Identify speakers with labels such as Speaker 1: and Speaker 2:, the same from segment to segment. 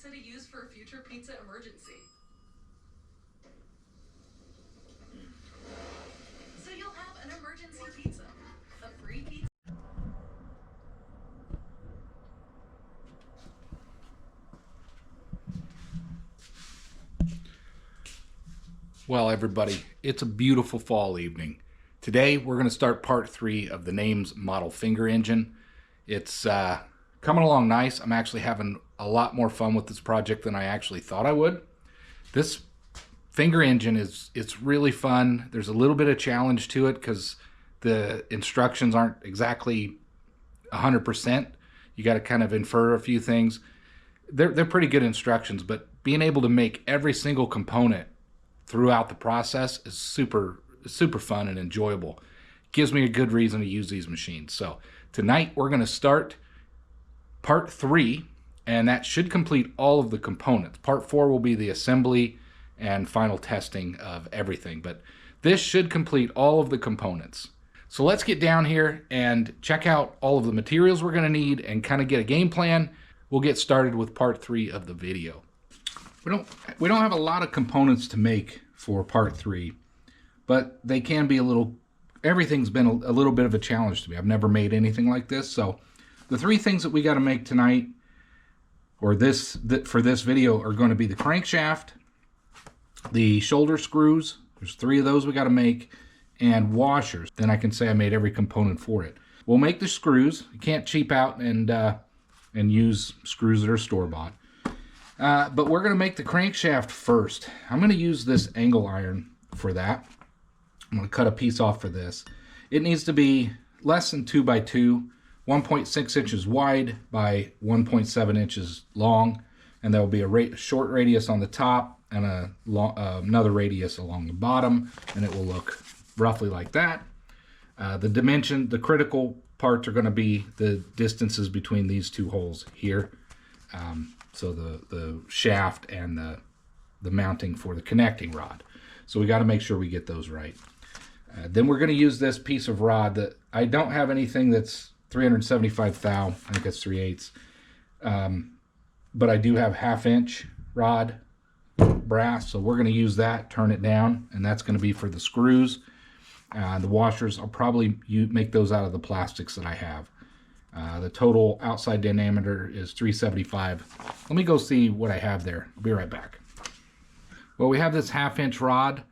Speaker 1: pizza to use for a future pizza emergency. So you'll have an emergency pizza, a free pizza.
Speaker 2: Well, everybody, it's a beautiful fall evening. Today, we're going to start part 3 of the N.A.M.E.S model finger engine. It's coming along nice. I'm actually having a lot more fun with this project than I actually thought I would. This finger engine it's really fun. There's a little bit of challenge to it because the instructions aren't exactly 100%. You got to kind of infer a few things. They're pretty good instructions, but being able to make every single component throughout the process is super fun and enjoyable. Gives me a good reason to use these machines. So tonight we're going to start part 3, and that should complete all of the components. Part 4 will be the assembly and final testing of everything, but this should complete all of the components. So let's get down here and check out all of the materials we're going to need and kind of get a game plan. We'll get started with part 3 of the video. We don't have a lot of components to make for part 3, but they can be everything's been a little bit of a challenge to me. I've never made anything like this. So the 3 things that we got to make tonight, or for this video, are going to be the crankshaft, the shoulder screws. There's 3 of those we got to make, and washers. Then I can say I made every component for it. We'll make the screws. You can't cheap out and use screws that are store-bought. But we're going to make the crankshaft first. I'm going to use this angle iron for that. I'm going to cut a piece off for this. It needs to be less than 2 by 2, 1.6 inches wide by 1.7 inches long, and there will be a short radius on the top and another radius along the bottom, and it will look roughly like that. The critical parts are going to be the distances between these 2 holes here. So the shaft and the mounting for the connecting rod. So we got to make sure we get those right. Then we're going to use this piece of rod that I don't have anything that's 375 thou. I think that's 3/8. But I do have 1/2 inch rod brass, so we're going to use that, turn it down, and that's going to be for the screws. The washers, I'll probably make those out of the plastics that I have. The total outside diameter is 375. Let me go see what I have there. I'll be right back. Well, we have this 1/2 inch rod.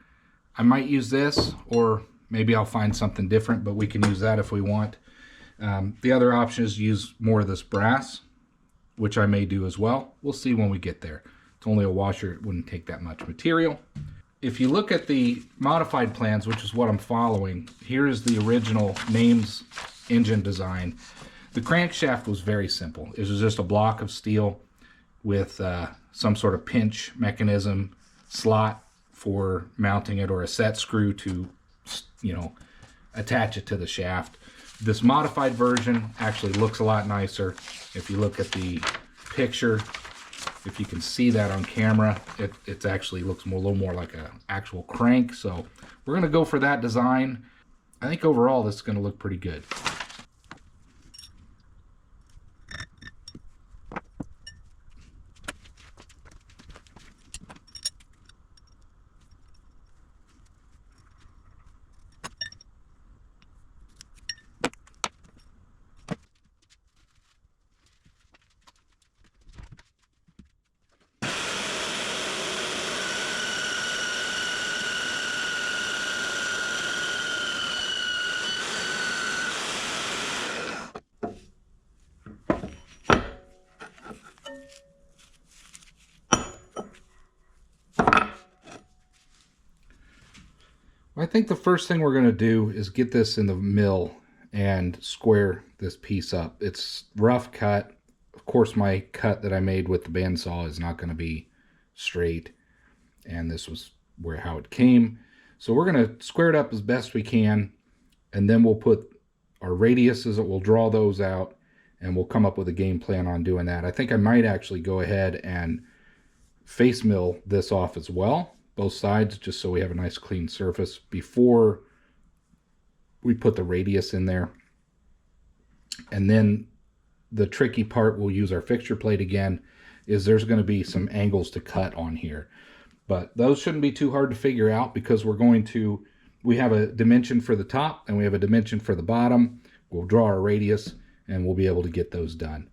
Speaker 2: I might use this, or maybe I'll find something different, but we can use that if we want. The other option is to use more of this brass, which I may do as well. We'll see when we get there. It's only a washer. It wouldn't take that much material. If you look at the modified plans, which is what I'm following, here is the original N.A.M.E.S engine design. The crankshaft was very simple. It was just a block of steel with some sort of pinch mechanism slot for mounting it, or a set screw to, attach it to the shaft. This modified version actually looks a lot nicer. If you look at the picture, if you can see that on camera, it actually looks a little more like an actual crank. So we're going to go for that design. I think overall this is going to look pretty good. I think the first thing we're going to do is get this in the mill and square this piece up. It's rough cut. Of course, my cut that I made with the bandsaw is not going to be straight, and this was how it came. So we're going to square it up as best we can, and then we'll put our radiuses, we'll draw those out, and we'll come up with a game plan on doing that. I think I might actually go ahead and face mill this off as well, both sides, just so we have a nice clean surface before we put the radius in there. And then the tricky part, we'll use our fixture plate again is there's going to be some angles to cut on here. But those shouldn't be too hard to figure out because we have a dimension for the top and we have a dimension for the bottom. We'll draw our radius and we'll be able to get those done.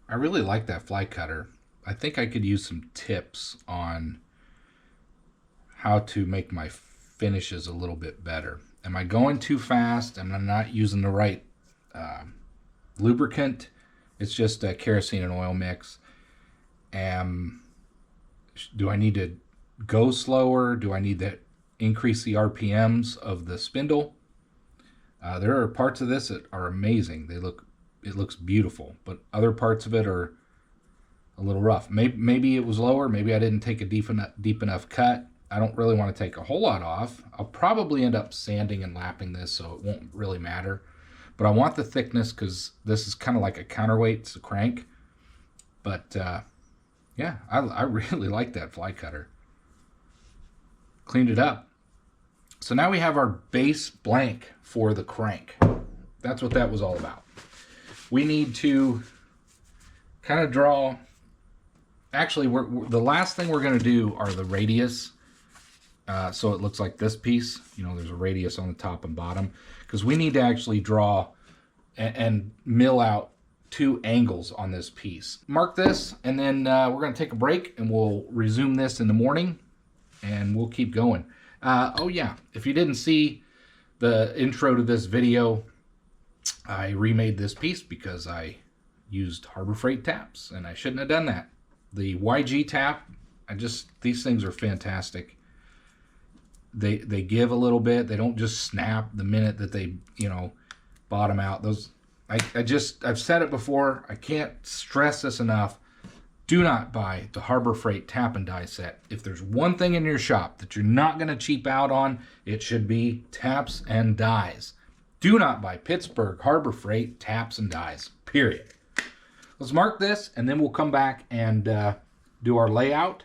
Speaker 2: I really like that fly cutter. I think I could use some tips on how to make my finishes a little bit better. Am I going too fast? Am I not using the right lubricant? It's just a kerosene and oil mix. Do I need to go slower? Do I need to increase the RPMs of the spindle? There are parts of this that are amazing. It looks beautiful, but other parts of it are a little rough. Maybe it was lower. Maybe I didn't take a deep enough cut. I don't really want to take a whole lot off. I'll probably end up sanding and lapping this, so it won't really matter. But I want the thickness because this is kind of like a counterweight. It's a crank. But yeah, I really like that fly cutter. Cleaned it up. So now we have our base blank for the crank. That's what that was all about. We need to kind of draw. Actually, the last thing we're going to do are the radius. So it looks like this piece. You know, there's a radius on the top and bottom. Because we need to actually draw and mill out 2 angles on this piece. Mark this, and then we're going to take a break, and we'll resume this in the morning, and we'll keep going. Oh yeah, if you didn't see the intro to this video, I remade this piece because I used Harbor Freight taps, and I shouldn't have done that. The YG tap, these things are fantastic. They give a little bit. They don't just snap the minute that they, bottom out. I've said it before. I can't stress this enough. Do not buy the Harbor Freight tap and die set. If there's one thing in your shop that you're not going to cheap out on, it should be taps and dies. Do not buy Pittsburgh Harbor Freight taps and dies, period. Let's mark this, and then we'll come back and do our layout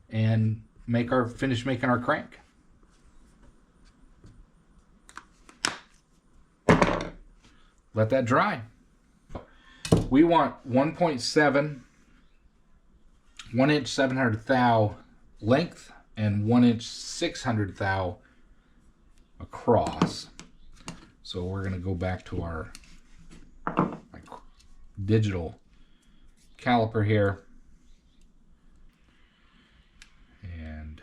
Speaker 2: and finish making our crank. Let that dry. We want 1.7, 1 inch 700 thou length and 1 inch 600 thou across. So we're going to go back to our digital caliper here. And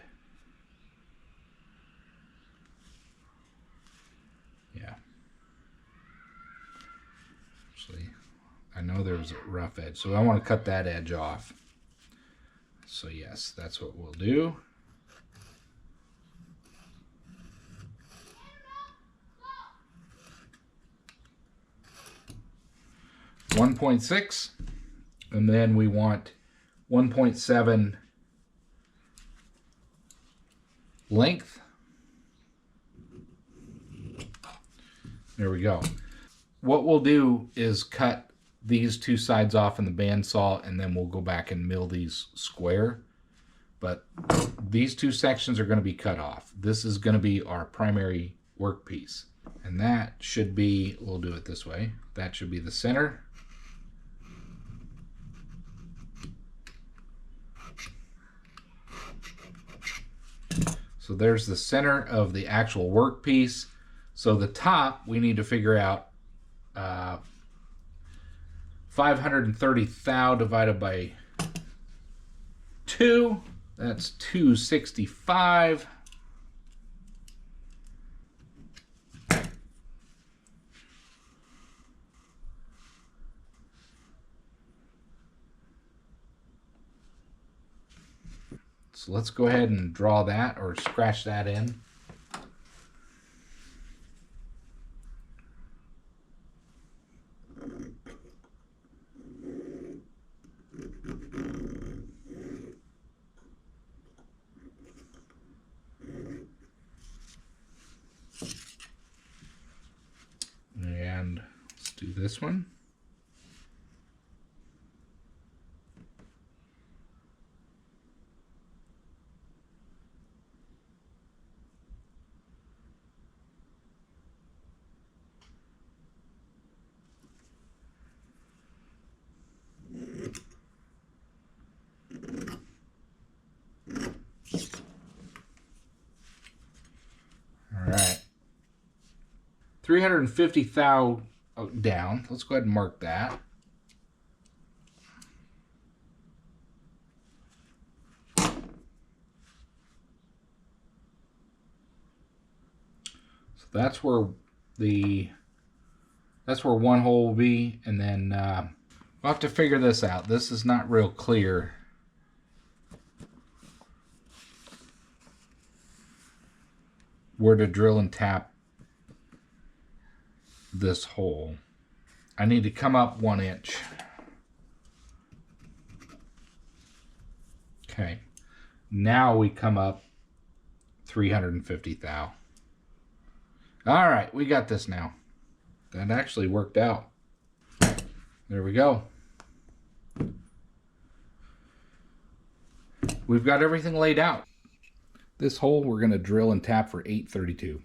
Speaker 2: yeah. Actually, I know there was a rough edge, so I want to cut that edge off. So yes, that's what we'll do. .6, and then we want 1.7 length. There we go. What we'll do is cut these two sides off in the bandsaw, and then we'll go back and mill these square. But these two sections are going to be cut off. This is going to be our primary workpiece. And that should be, we'll do it this way, that should be the center. So there's the center of the actual workpiece. So the top, we need to figure out 530 thou divided by 2. That's 265. So let's go ahead and draw that or scratch that in. And let's do this one. All right. 350 thou down. Let's go ahead and mark that. So that's where one hole will be, and then we'll have to figure this out. This is not real clear. Where to drill and tap this hole. I need to come up 1 inch. Okay. Now we come up 350 thou. All right, we got this now. That actually worked out. There we go. We've got everything laid out. This hole we're going to drill and tap for 832.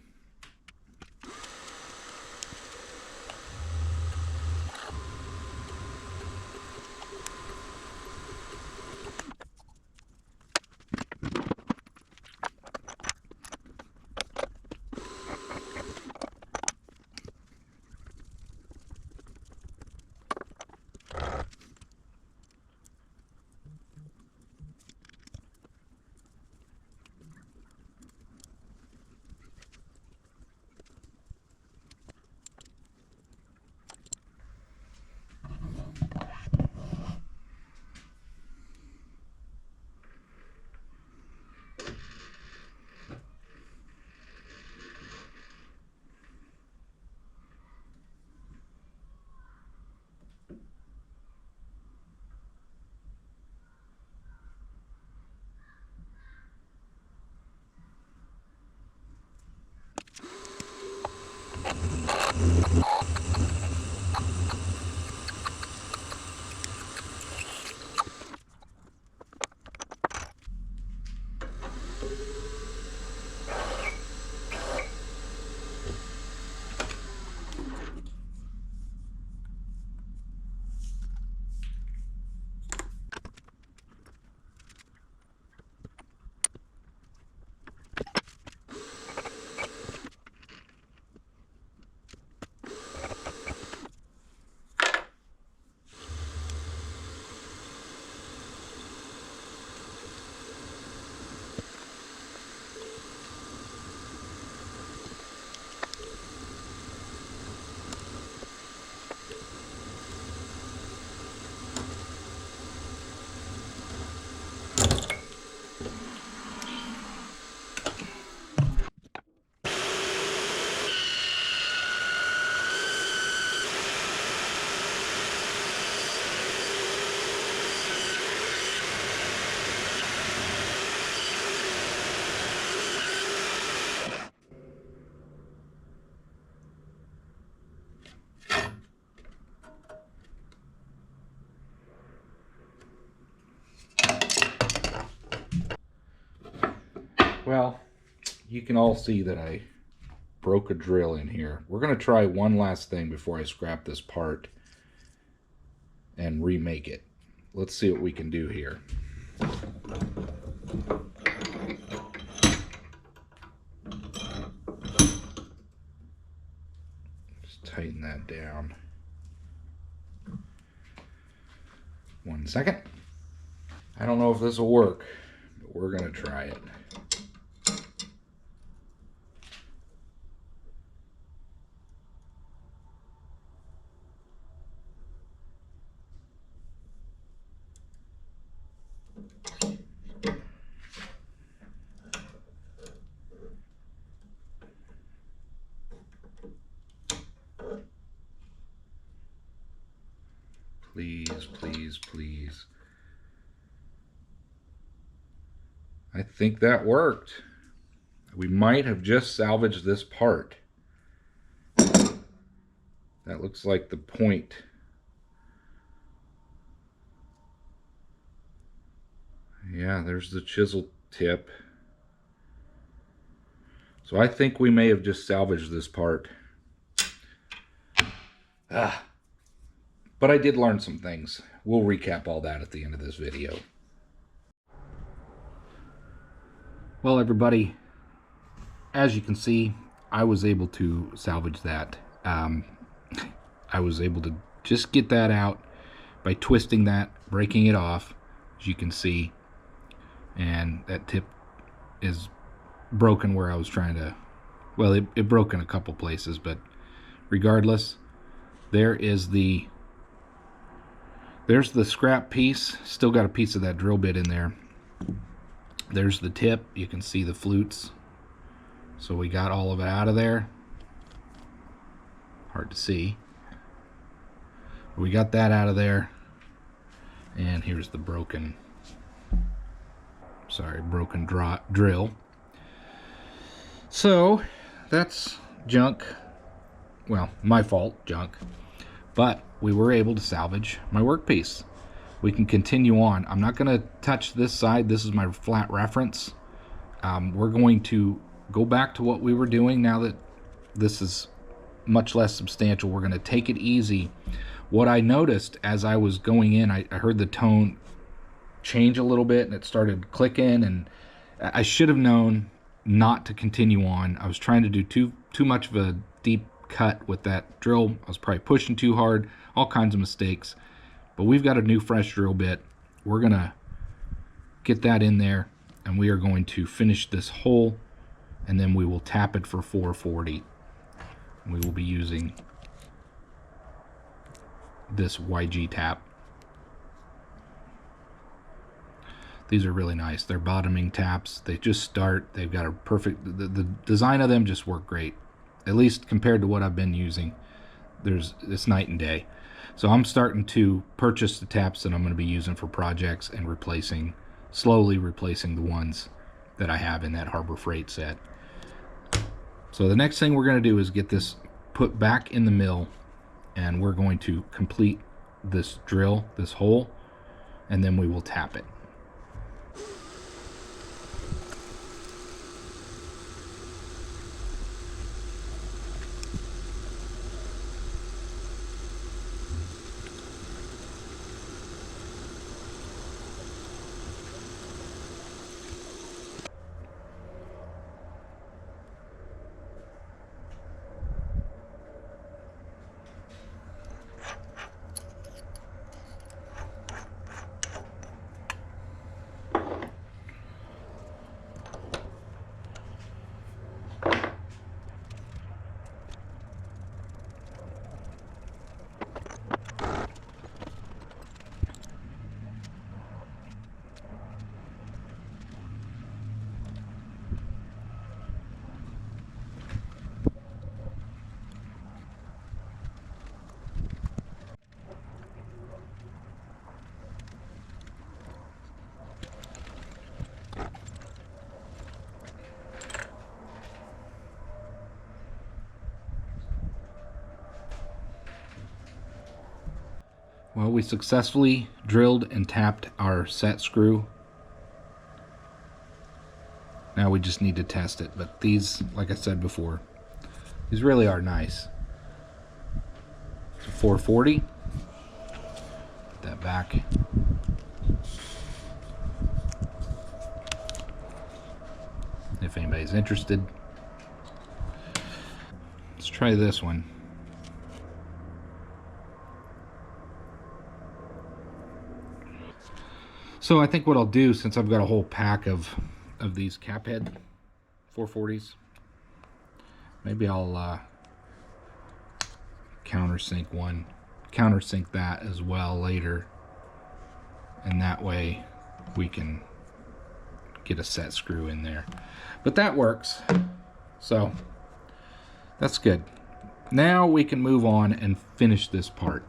Speaker 2: Well, you can all see that I broke a drill in here. We're going to try one last thing before I scrap this part and remake it. Let's see what we can do here. Just tighten that down. 1 second. I don't know if this will work, but we're going to try it. Please, please, please. I think that worked. We might have just salvaged this part. That looks like the point. Yeah, there's the chisel tip. So I think we may have just salvaged this part. But I did learn some things. We'll recap all that at the end of this video. Well, everybody, as you can see, I was able to salvage that. I was able to just get that out by twisting that, breaking it off, as you can see. And that tip is broken where I was trying to, well, it broke in a couple places, but regardless, there's the scrap piece. Still got a piece of that drill bit in there. There's the tip. You can see the flutes. So we got all of it out of there. Hard to see. We got that out of there. And here's the broken drill. So that's junk. Well, my fault, junk. But we were able to salvage my workpiece. We can continue on. I'm not going to touch this side. This is my flat reference. We're going to go back to what we were doing now that this is much less substantial. We're going to take it easy. What I noticed as I was going in, I heard the tone change a little bit and it started clicking, and I should have known not to continue on. I was trying to do too much of a deep cut with that drill. I was probably pushing too hard, all kinds of mistakes. But we've got a new fresh drill bit. We're gonna get that in there and we are going to finish this hole, and then we will tap it for 440. We will be using this YG tap. These are really nice. They're bottoming taps. They just start. They've got a perfect, the design of them just work great. At least compared to what I've been using. It's night and day. So I'm starting to purchase the taps that I'm going to be using for projects and slowly replacing the ones that I have in that Harbor Freight set. So the next thing we're going to do is get this put back in the mill, and we're going to complete this drill, this hole, and then we will tap it. Well, we successfully drilled and tapped our set screw. Now we just need to test it. But these, like I said before, these really are nice. It's a 440. Put that back. If anybody's interested. Let's try this one. So I think what I'll do, since I've got a whole pack of these cap head 440s, maybe I'll countersink that as well later, and that way we can get a set screw in there. But that works, so that's good. Now we can move on and finish this part.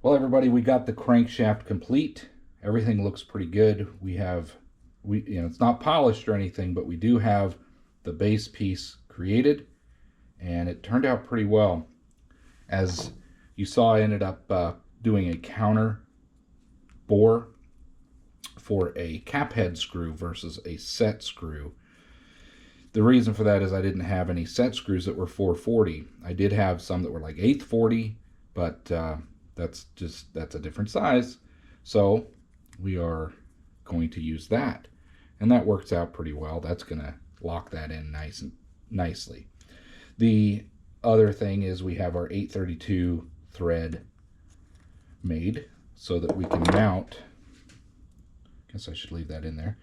Speaker 2: Well, everybody, we got the crankshaft complete. Everything looks pretty good. It's not polished or anything, but we do have the base piece created, and it turned out pretty well. As you saw, I ended up doing a counter bore for a cap head screw versus a set screw. The reason for that is I didn't have any set screws that were 440. I did have some that were like 840, but that's a different size. So we are going to use that, and that works out pretty well. That's going to lock that in nicely. The other thing is we have our 832 thread made so that we can mount, I guess I should leave that in there,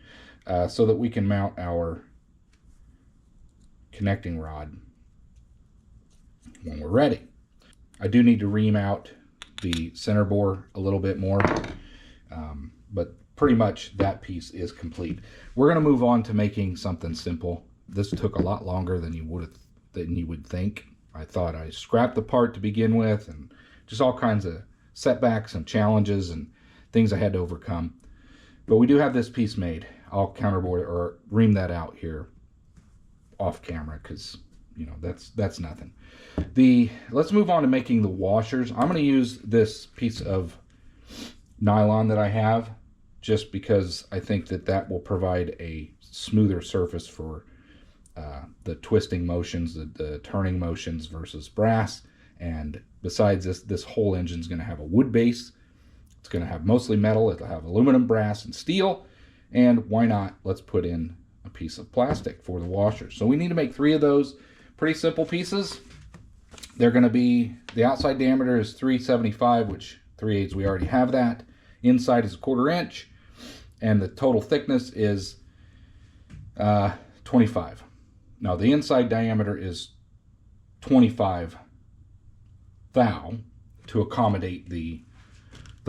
Speaker 2: so that we can mount our connecting rod when we're ready. I do need to ream out the center bore a little bit more, but pretty much that piece is complete. We're going to move on to making something simple. This took a lot longer than you would think. I thought I scrapped the part to begin with, and just all kinds of setbacks and challenges and things I had to overcome. But we do have this piece made. I'll counterbore or ream that out here off camera because that's nothing. Let's move on to making the washers. I'm going to use this piece of nylon that I have just because I think that will provide a smoother surface for the twisting motions, the turning motions versus brass. And besides this whole engine is going to have a wood base. It's going to have mostly metal. It'll have aluminum, brass, and steel. And why not? Let's put in a piece of plastic for the washers. So we need to make 3 of those pretty simple pieces. They're going to be, the outside diameter is 375, which 3/8 we already have that. Inside is 1/4 inch, and the total thickness is 25. Now the inside diameter is 25 thou to accommodate the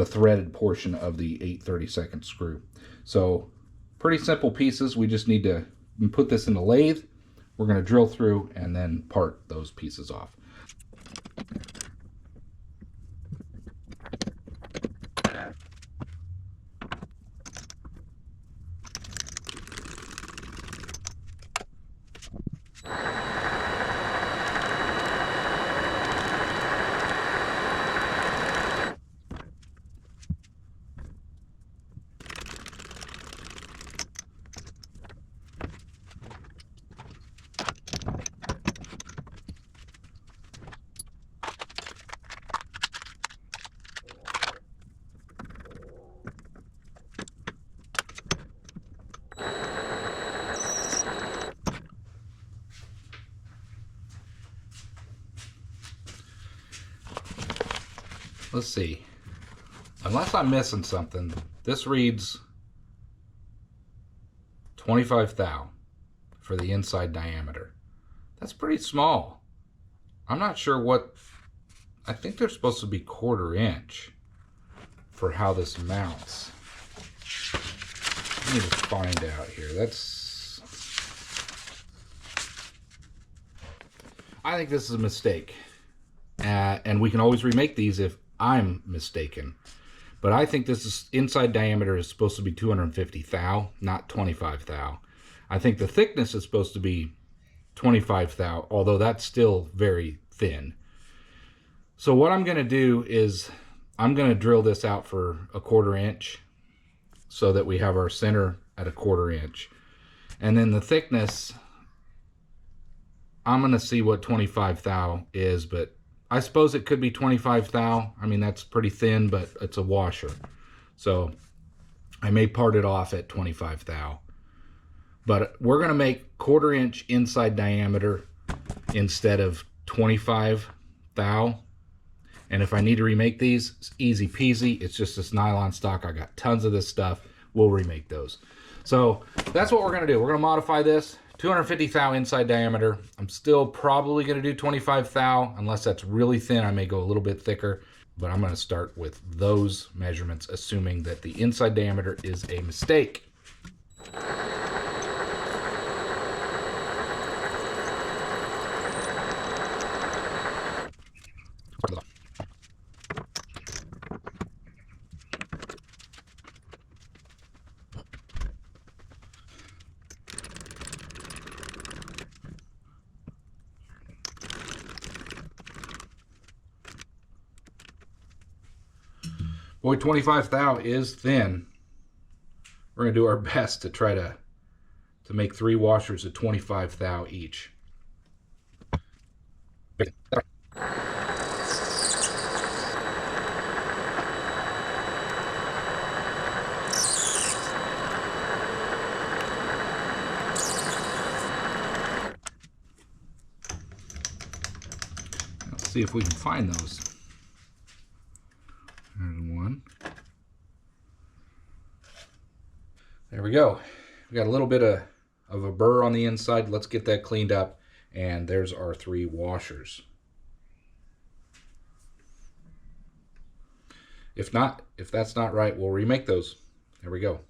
Speaker 2: threaded portion of the 8/32 screw. So pretty simple pieces. We just need to put this in the lathe. We're going to drill through and then part those pieces off. Let's see. Unless I'm missing something, this reads 25 thou for the inside diameter. That's pretty small. I'm not sure what, I think they're supposed to be 1/4 inch for how this mounts. Let me just find out here. I think this is a mistake. And we can always remake these if I'm mistaken. But I think this inside diameter is supposed to be 250 thou, not 25 thou. I think the thickness is supposed to be 25 thou, although that's still very thin. So what I'm going to do is I'm going to drill this out for 1/4 inch so that we have our center at 1/4 inch. And then the thickness, I'm going to see what 25 thou is, but I suppose it could be 25 thou. I mean, that's pretty thin, but it's a washer. So I may part it off at 25 thou. But we're going to make 1/4 inch inside diameter instead of 25 thou. And if I need to remake these, it's easy peasy. It's just this nylon stock. I got tons of this stuff. We'll remake those. So that's what we're going to do. We're going to modify this. 250 thou inside diameter. I'm still probably going to do 25 thou. Unless that's really thin, I may go a little bit thicker. But I'm going to start with those measurements, assuming that the inside diameter is a mistake. Boy, 25 thou is thin. We're going to do our best to try to make 3 washers of 25 thou each. Let's see if we can find those. There's one. There we go. We got a little bit of a burr on the inside. Let's get that cleaned up. And there's our 3 washers. If that's not right, we'll remake those. There we go.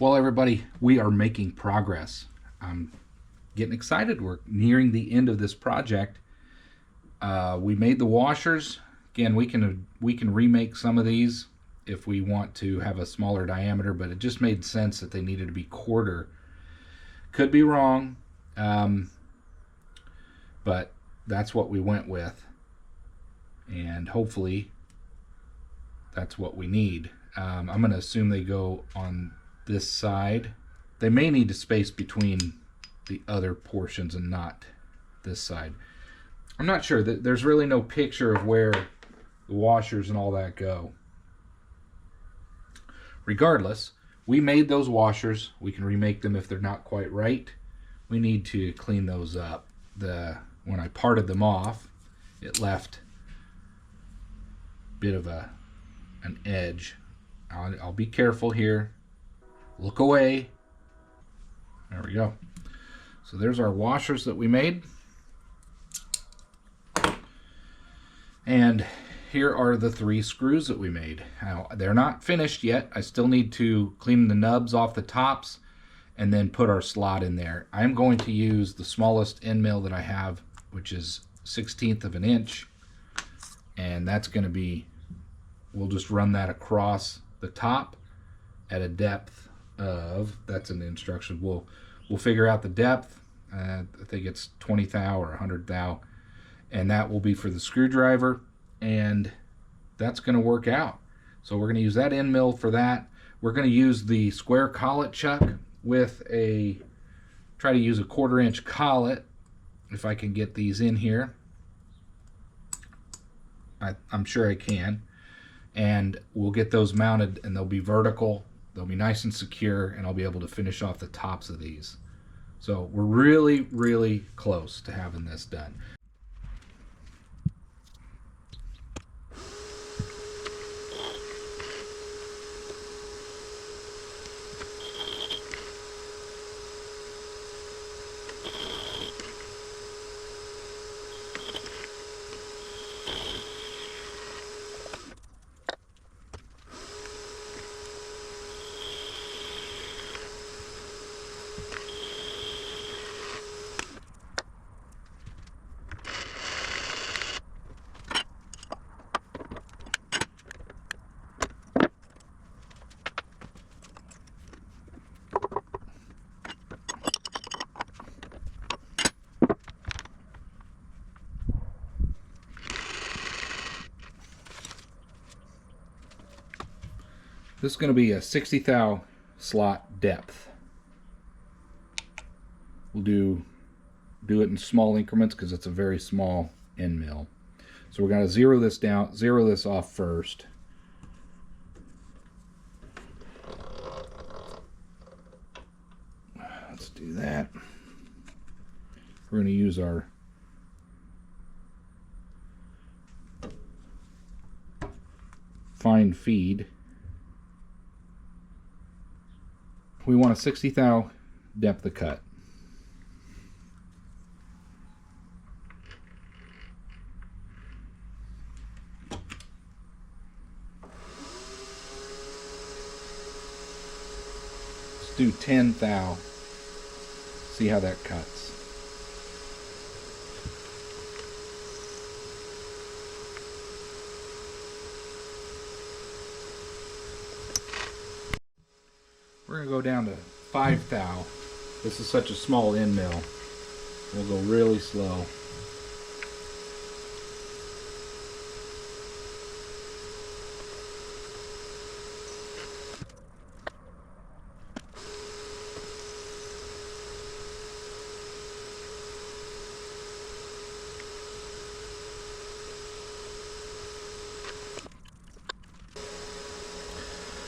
Speaker 2: Well, everybody, we are making progress. I'm getting excited. We're nearing the end of this project. We made the washers. Again, we can remake some of these if we want to have a smaller diameter, but it just made sense that they needed to be quarter. Could be wrong, but that's what we went with, and hopefully that's what we need. I'm going to assume they go on this side. They may need to space between the other portions and not this side. I'm not sure. There's really no picture of where the washers and all that go. Regardless, we made those washers. We can remake them if they're not quite right. We need to clean those up. When I parted them off, it left a bit of an edge. I'll be careful here. Look away. There we go. So there's our washers that we made. And here are the 3 screws that we made. Now, they're not finished yet. I still need to clean the nubs off the tops and then put our slot in there. I'm going to use the smallest end mill that I have, which is 1/16 of an inch. And that's going to be, we'll just run that across the top at a depth of, that's an instruction. We'll figure out the depth. I think it's 20 thou or 100 thou. And that will be for the screwdriver, and that's going to work out. So we're going to use that end mill for that. We're going to use the square collet chuck with try to use a 1/4 inch collet if I can get these in here. I'm sure I can. And we'll get those mounted, and they'll be vertical. They'll be nice and secure, and I'll be able to finish off the tops of these. So we're really, really close to having this done. This is going to be a 60 thou slot depth. We'll do it in small increments because it's a very small end mill. So we're going to zero this off first. Let's do that. We're going to use our fine feed. We want a 60 thou depth of cut. Let's do 10 thou. See how that cuts. We're going to go down to 5 thou. This is such a small end mill. We'll go really slow.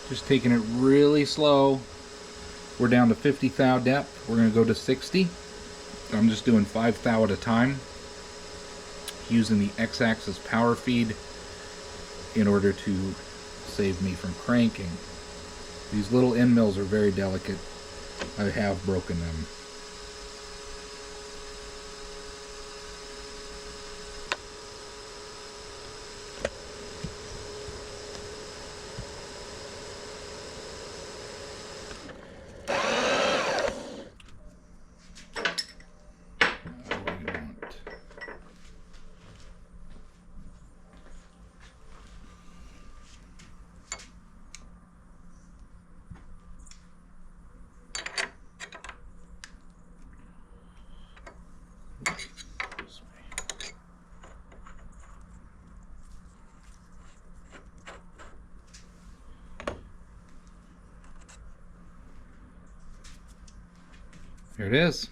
Speaker 2: Just taking it really slow. We're down to 50 thou depth. We're going to go to 60. I'm just doing 5 thou at a time, using the X-axis power feed in order to save me from cranking. These little end mills are very delicate. I have broken them. There it is.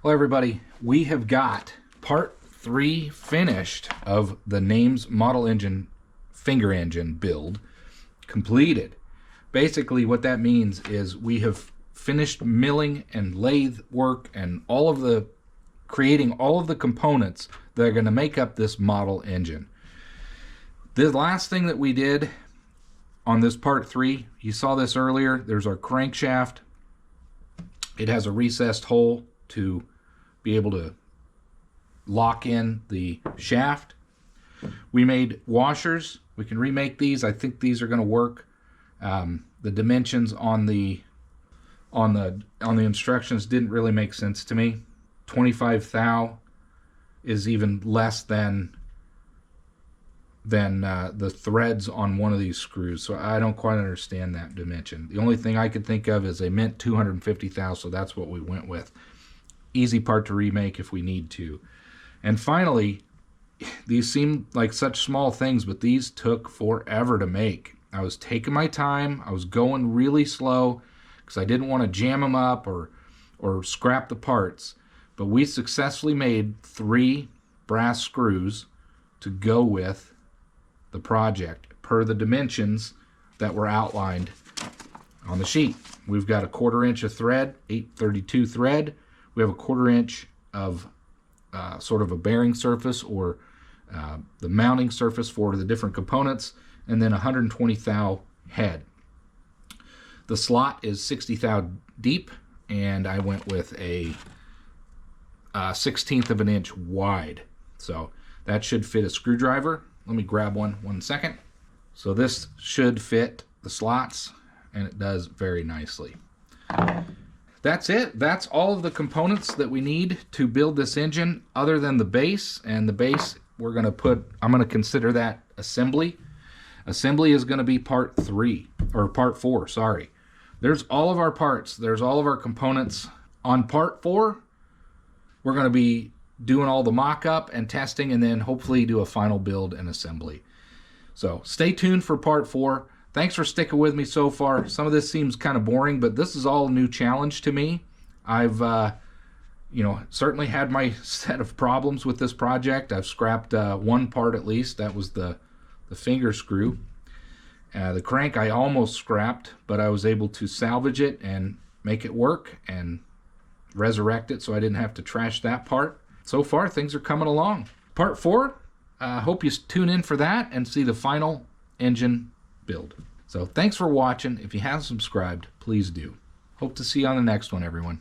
Speaker 2: Well, everybody, we have got part 3 finished of the N.A.M.E.S model engine finger engine build completed. Basically, what that means is we have finished milling and lathe work and all of the creating all of the components that are going to make up this model engine. The last thing that we did on this part 3, you saw this earlier, there's our crankshaft. It has a recessed hole to be able to lock in the shaft. We made washers. We can remake these. I think these are going to work. The dimensions on the instructions didn't really make sense to me. 25 thou is even less than the threads on one of these screws, so I don't quite understand that dimension. The only thing I could think of is they meant 250 thou, so that's what we went with. Easy part to remake if we need to. And finally, these seem like such small things, but these took forever to make. I was taking my time. I was going really slow because I didn't want to jam them up or scrap the parts. But we successfully made 3 brass screws to go with the project per the dimensions that were outlined on the sheet. We've got a 1/4 inch of thread, 832 thread. We have a 1/4 inch of sort of a bearing surface or the mounting surface for the different components, and then 120 thou head. The slot is 60 thou deep, and I went with a 1/16 of an inch wide. So that should fit a screwdriver. Let me grab one second. So this should fit the slots, and it does very nicely. That's it. That's all of the components that we need to build this engine, other than the base. And the base, I'm going to consider that assembly. Assembly is going to be part 3, or part 4, sorry. There's all of our parts. There's all of our components. On part 4, we're going to be doing all the mock-up and testing, and then hopefully do a final build and assembly. So stay tuned for part 4. thanks for sticking with me so far. Some of this seems kind of boring, but this is all a new challenge to me. I've certainly had my set of problems with this project. I've scrapped one part at least. That was the finger screw. The crank I almost scrapped, but I was able to salvage it and make it work and resurrect it so I didn't have to trash that part. So far, things are coming along. Part 4, hope you tune in for that and see the final engine build. So thanks for watching. If you haven't subscribed, please do. Hope to see you on the next one, everyone.